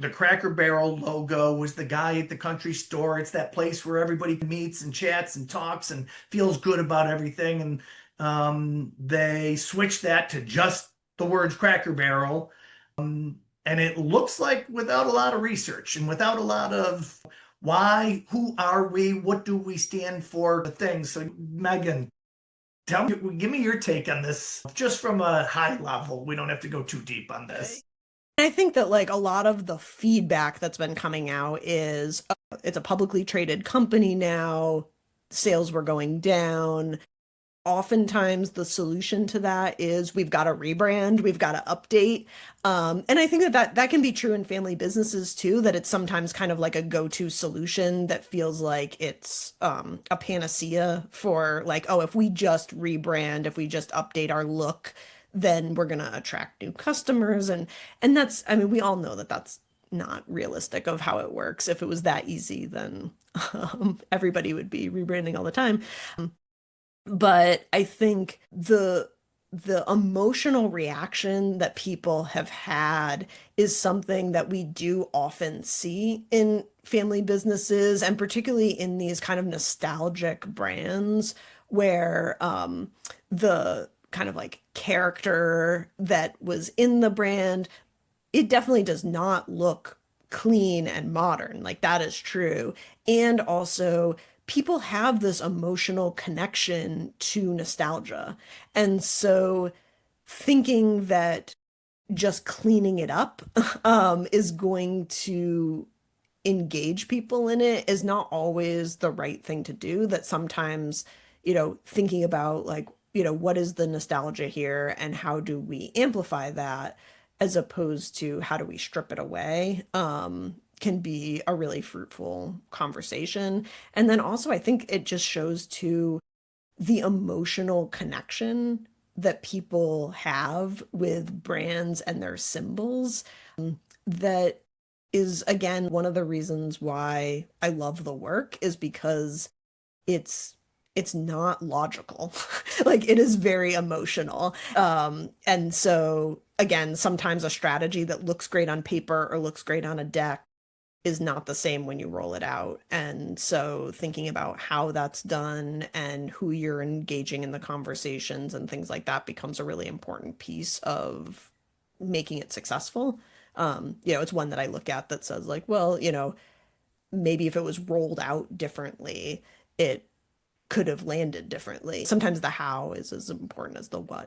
The Cracker Barrel logo was the guy at the country store. It's that place where everybody meets and chats and talks and feels good about everything. And they switched that to just the words Cracker Barrel. And it looks like without a lot of research and without a lot of why, who are we, what do we stand for, the things. So, Megan, give me your take on this, just from a high level. We don't have to go too deep on this. I think that like a lot of the feedback that's been coming out is it's a publicly traded company now, sales were going down. Oftentimes the solution to that is we've got to rebrand, we've got to update. And I think that can be true in family businesses too, that it's sometimes kind of like a go-to solution that feels like it's a panacea for like, oh, if we just rebrand, if we just update our look, then we're going to attract new customers. And that's, I mean, we all know that that's not realistic of how it works. If it was that easy, then everybody would be rebranding all the time. But I think the emotional reaction that people have had is something that we do often see in family businesses, and particularly in these kind of nostalgic brands where the kind of like character that was in the brand, it definitely does not look clean and modern. Like that is true. And also, people have this emotional connection to nostalgia. And so, thinking that just cleaning it up is going to engage people in it is not always the right thing to do. That sometimes, thinking about like, what is the nostalgia here and how do we amplify that as opposed to how do we strip it away, can be a really fruitful conversation. And then also, I think it just shows to the emotional connection that people have with brands and their symbols. That is, again, one of the reasons why I love the work is because it's it's not logical. Like it is very emotional. And so again, sometimes a strategy that looks great on paper or looks great on a deck is not the same when you roll it out. And so thinking about how that's done and who you're engaging in the conversations and things like that becomes a really important piece of making it successful. It's one that I look at that says like, well, maybe if it was rolled out differently, it could have landed differently. Sometimes the how is as important as the what.